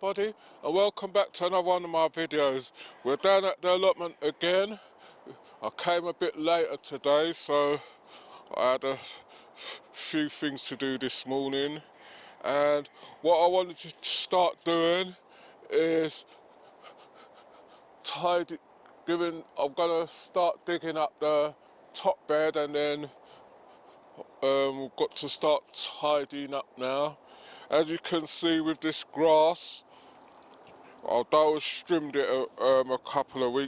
everybody, and welcome back to another one of my videos. We're down at the allotment again. I came a bit later today, so I had a few things to do this morning, and what I wanted to start doing is I'm gonna start digging up the top bed, and then we've got to start tidying up now. As you can see with this grass, although I trimmed it a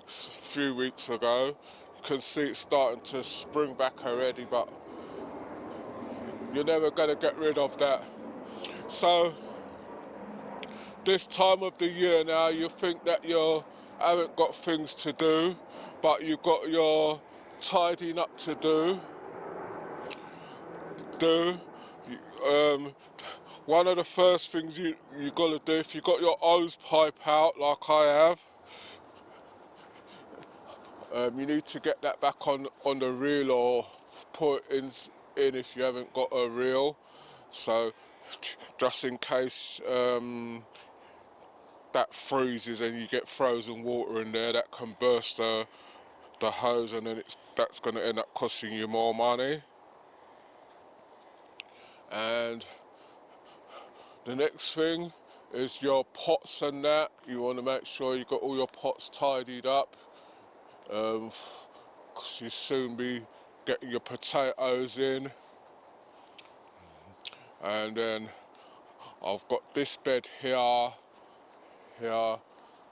few weeks ago, you can see it's starting to spring back already, but you're never going to get rid of that. So this time of the year now, you think that you haven't got things to do, but you've got your tidying up to do. One of the first things you got to do, if you got your hose pipe out like I have, you need to get that back on the reel, or put in if you haven't got a reel. So just in case that freezes and you get frozen water in there, that can burst the hose, and then that's going to end up costing you more money. And the next thing is your pots and that. You want to make sure you got all your pots tidied up, because you soon be getting your potatoes in. And then I've got this bed here. I've got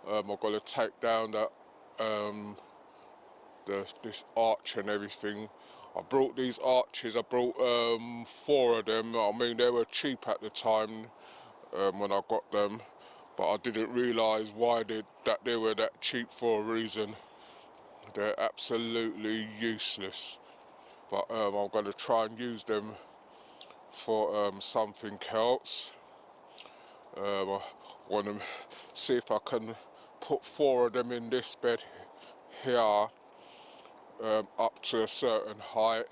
to take down this arch and everything. I brought these arches. I brought 4 of them. I mean, they were cheap at the time when I got them, but I didn't realise that they were that cheap for a reason. They're absolutely useless, but I'm going to try and use them for something else. I want to see if I can put 4 of them in this bed here, up to a certain height,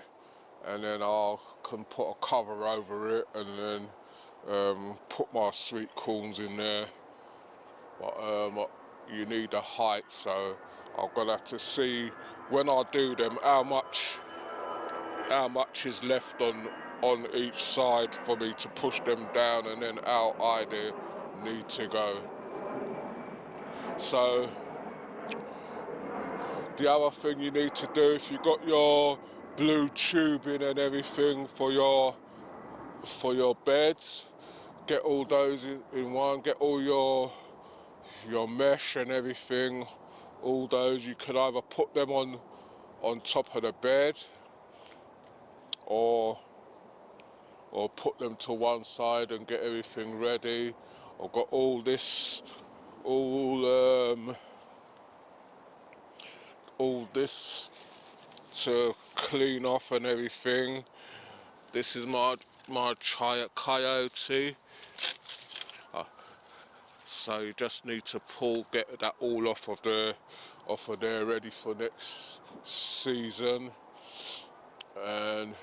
and then I can put a cover over it, and then put my sweet corns in there. But you need a height, so I'm gonna have to see when I do them how much is left on each side for me to push them down, and then how high they need to go. So the other thing you need to do, if you got your blue tubing and everything for your beds, get all those in one. Get all your mesh and everything. All those, you can either put them on top of the bed, or put them to one side and get everything ready. I've got all this to clean off and everything. This is my coyote. So you just need to get that all off of there, ready for next season. And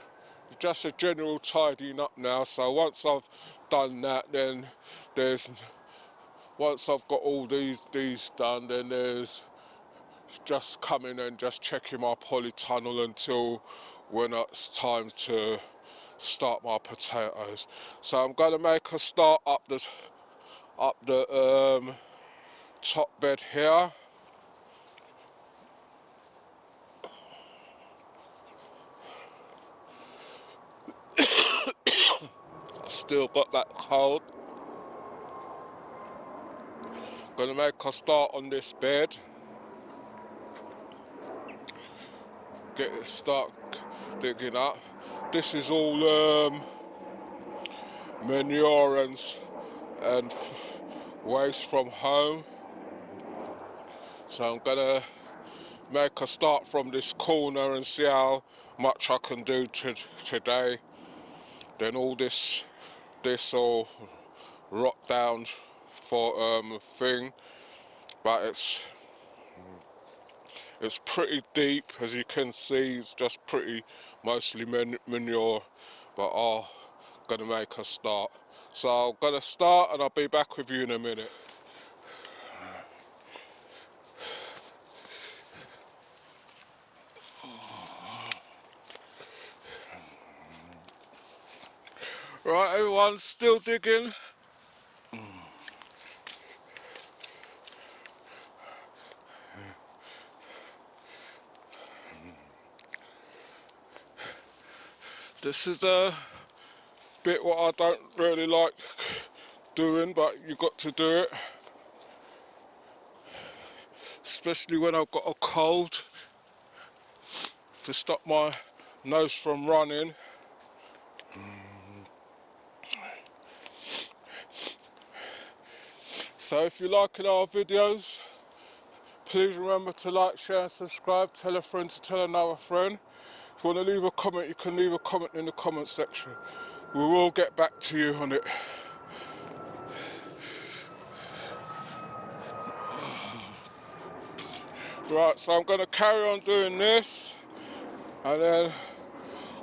just a general tidying up now. So once I've done that, then once I've got all these done, then there's just coming and just checking my polytunnel until when it's time to start my potatoes. So I'm going to make a start up the top bed here. I still got that cold. Gonna make a start on this bed. Start digging up. This is all manure and waste from home. So I'm gonna make a start from this corner and see how much I can do today. Then all this will rot down for thing, but it's pretty deep, as you can see. It's just mostly manure, but I'm gonna make a start. So I'm gonna start, and I'll be back with you in a minute. Right, everyone's still digging. This is a bit what I don't really like doing, but you got to do it. Especially when I've got a cold, to stop my nose from running. So if you're liking our videos, please remember to like, share and subscribe. Tell a friend to tell another friend. If you want to leave a comment, you can leave a comment in the comment section. We will get back to you on it. Right, so I'm going to carry on doing this, and then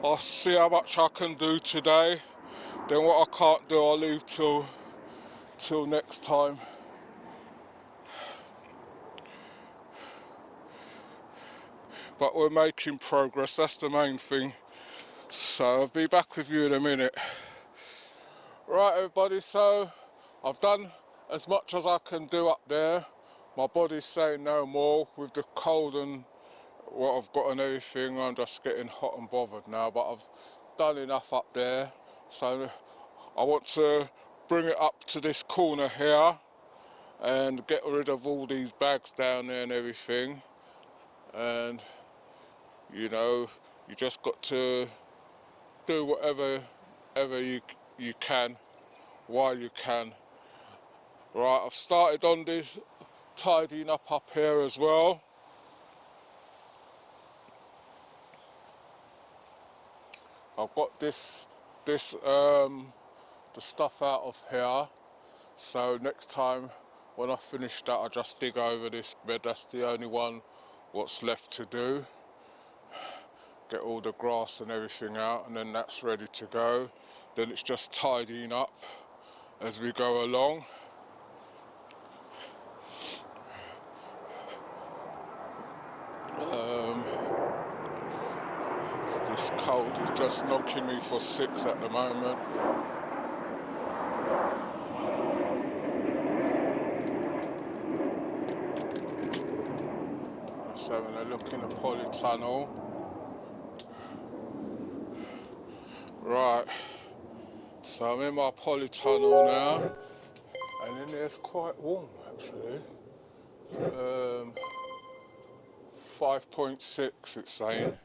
I'll see how much I can do today. Then what I can't do, I'll leave till next time. But we're making progress, that's the main thing. So I'll be back with you in a minute. Right everybody, so I've done as much as I can do up there. My body's saying no more with the cold and what I've got and everything. I'm just getting hot and bothered now, but I've done enough up there. So I want to bring it up to this corner here and get rid of all these bags down there and everything. And you know, you just got to do whatever you can while you can. Right, I've started on this tidying up here as well. I've got the stuff out of here, so next time when I finish that I just dig over this bed. That's the only one what's left to do. Get all the grass and everything out, and then that's ready to go. Then it's just tidying up as we go along. This cold is just knocking me for 6 at the moment. Just having a look in the polytunnel. Right, so I'm in my polytunnel now, and in there it's quite warm actually. 5.6 it's saying.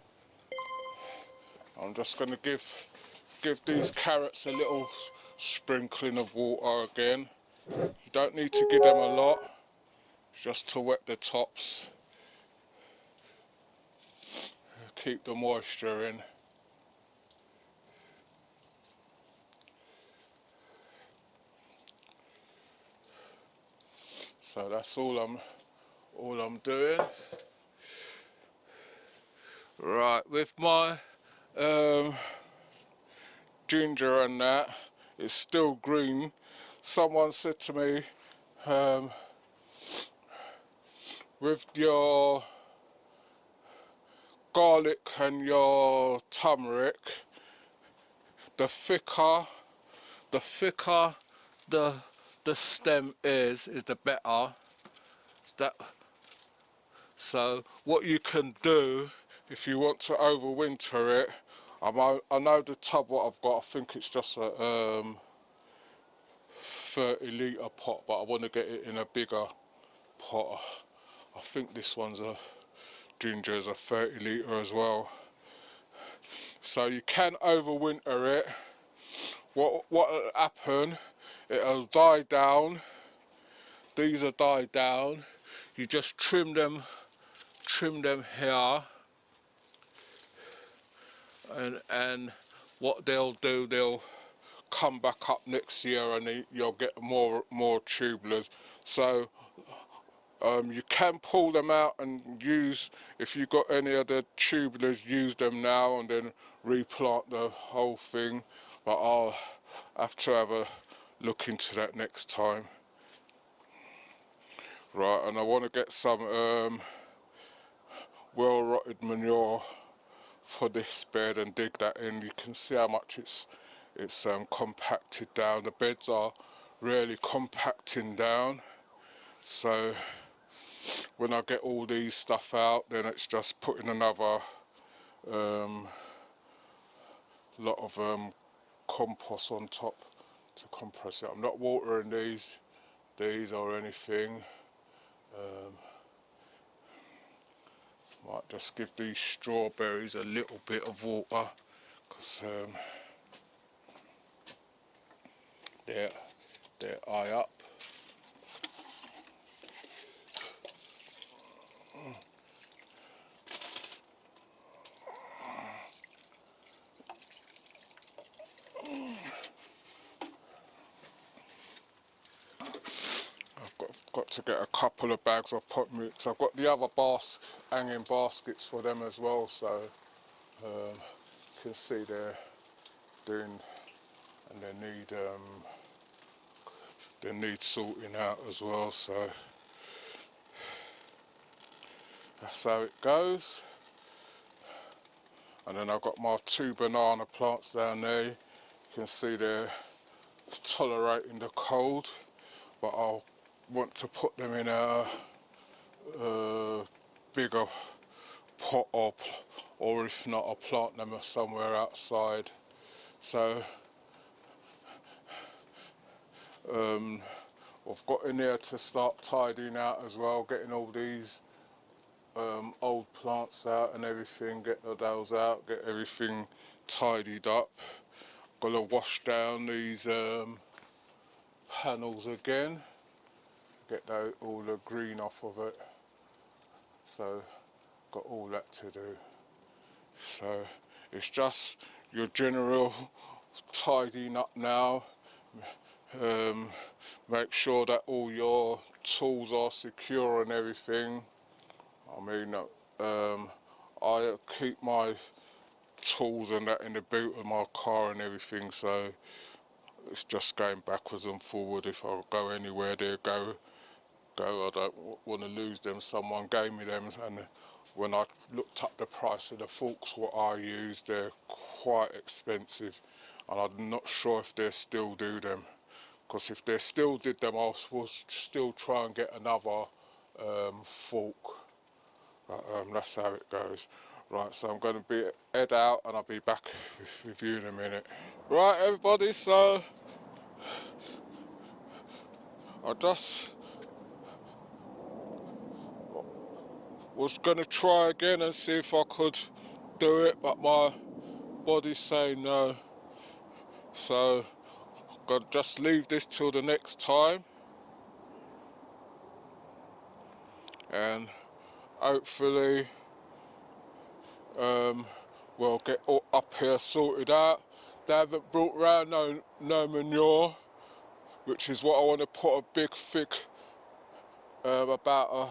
I'm just going to give these carrots a little sprinkling of water again. You don't need to give them a lot, just to wet the tops. Keep the moisture in. So that's all I'm doing. Right, with my ginger and that, it's still green. Someone said to me, with your garlic and your turmeric, the thicker the stem is the better. So what you can do if you want to overwinter it, I know the tub what I've got, I think it's just a 30 litre pot, but I want to get it in a bigger pot. I think this one's a ginger is a 30 litre as well. So you can overwinter it. What'll happen, it'll die down. These will die down. You just trim them here, and what they'll do, they'll come back up next year, and you'll get more tubulars. So you can pull them out and use, if you've got any other tubulars, use them now and then replant the whole thing. But I'll have to have a look into that next time. Right, and I want to get some well-rotted manure for this bed and dig that in. You can see how much it's compacted down. The beds are really compacting down, so when I get all these stuff out, then it's just putting another lot of compost on top to compress it. I'm not watering these or anything. Might just give these strawberries a little bit of water, because they're high up. Got to get a couple of bags of pot mix. I've got the other hanging baskets for them as well, so you can see they're doing, and they need sorting out as well, so that's how it goes. And then I've got my 2 banana plants down there. You can see they're tolerating the cold, but I'll want to put them in a bigger pot, or if not, I'll plant them somewhere outside. So I've got in there to start tidying out as well, getting all these old plants out and everything, get those out, get everything tidied up. Gonna wash down these panels again, get all the green off of it. So got all that to do. So it's just your general tidying up now. Make sure that all your tools are secure and everything. I mean, I keep my tools and that in the boot of my car and everything, so it's just going backwards and forward. If I go anywhere, they go. I don't want to lose them. Someone gave me them, and when I looked up the price of the forks what I use, they're quite expensive, and I'm not sure if they still do them. Because if they still did them, I will still try and get another fork. But that's how it goes. Right, so I'm going to head out, and I'll be back with you in a minute. Right, everybody, so I just was going to try again and see if I could do it, but my body's saying no. So I'm going to just leave this till the next time, and hopefully we'll get up here sorted out. They haven't brought round no manure, which is what I want to put a big thick, about a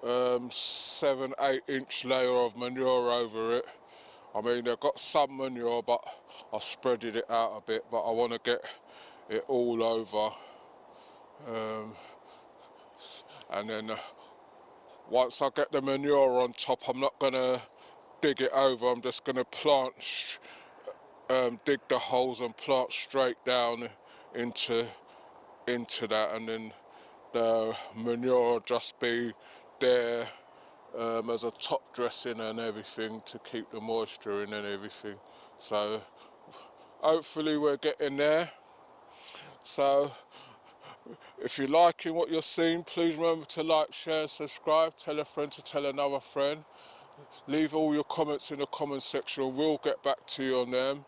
7-8 inch layer of manure over it. I mean, they've got some manure, but I spreaded it out a bit, but I want to get it all over. And then once I get the manure on top, I'm not going to dig it over. I'm just going to dig the holes and plant straight down into that, and then the manure will just be there as a top dressing and everything to keep the moisture in and everything. So hopefully we're getting there. So if you're liking what you're seeing, please remember to like, share and subscribe. Tell a friend to tell another friend. Leave all your comments in the comment section. We'll get back to you on them.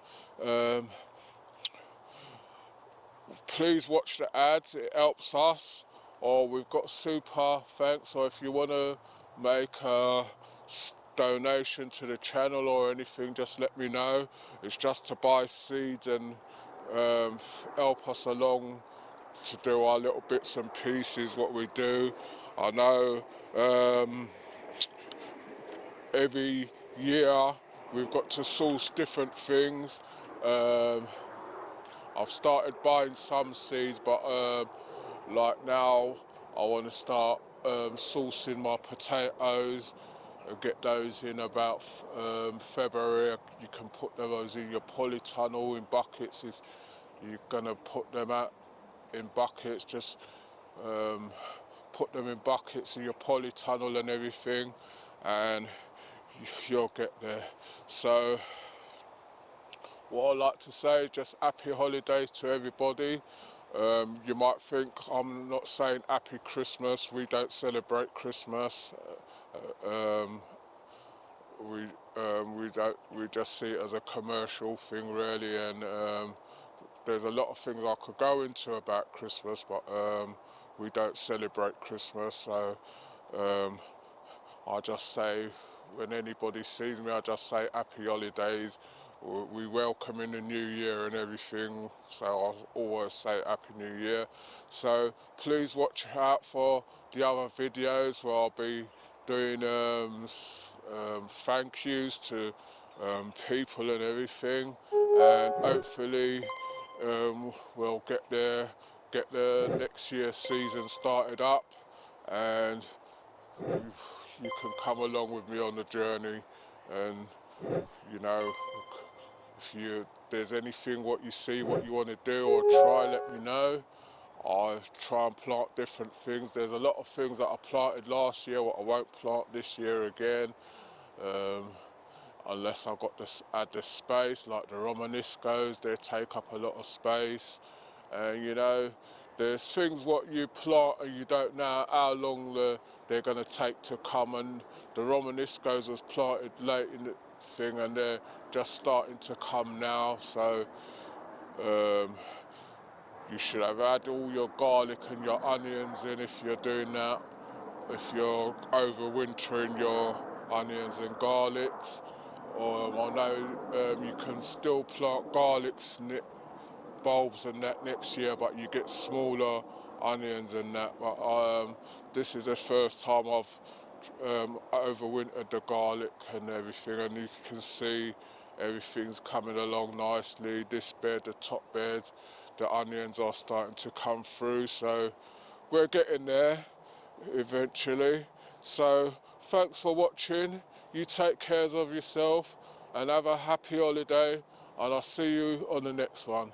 Please watch the ads, it helps us. Or we've got super thanks, or if you want to make a donation to the channel or anything, just let me know. It's just to buy seeds and help us along to do our little bits and pieces, what we do. I know every year we've got to source different things. I've started buying some seeds, but like now I want to start sourcing my potatoes, get those in about February. You can put those in your polytunnel in buckets. If you're gonna put them out in buckets, just put them in buckets in your polytunnel and everything, and you'll get there. So what I like to say, just happy holidays to everybody. You might think I'm not saying happy Christmas. We don't celebrate Christmas. We just see it as a commercial thing, really, and there's a lot of things I could go into about Christmas, but we don't celebrate Christmas. So I just say, when anybody sees me, I just say happy holidays. We welcome in the new year and everything, so I always say happy new year. So please watch out for the other videos where I'll be doing thank yous to people and everything, and hopefully we'll get the next year's season started up, and you can come along with me on the journey. And you know, if there's anything what you see, what you want to do or try, let me know. I try and plant different things. There's a lot of things that I planted last year what I won't plant this year again, unless I've got to add the space, like the Romaniscos. They take up a lot of space, and you know, there's things what you plant and you don't know how long they're going to take to come. And the Romaniscos was planted late in the thing, and they're just starting to come now. So you should have had all your garlic and your onions in if you're doing that. If you're overwintering your onions and garlics, I know you can still plant garlics bulbs and that next year, but you get smaller onions and that. But this is the first time I've overwintered the garlic and everything, and you can see everything's coming along nicely. This bed, the top bed, the onions are starting to come through, so we're getting there eventually. So thanks for watching. You take care of yourself and have a happy holiday, and I'll see you on the next one.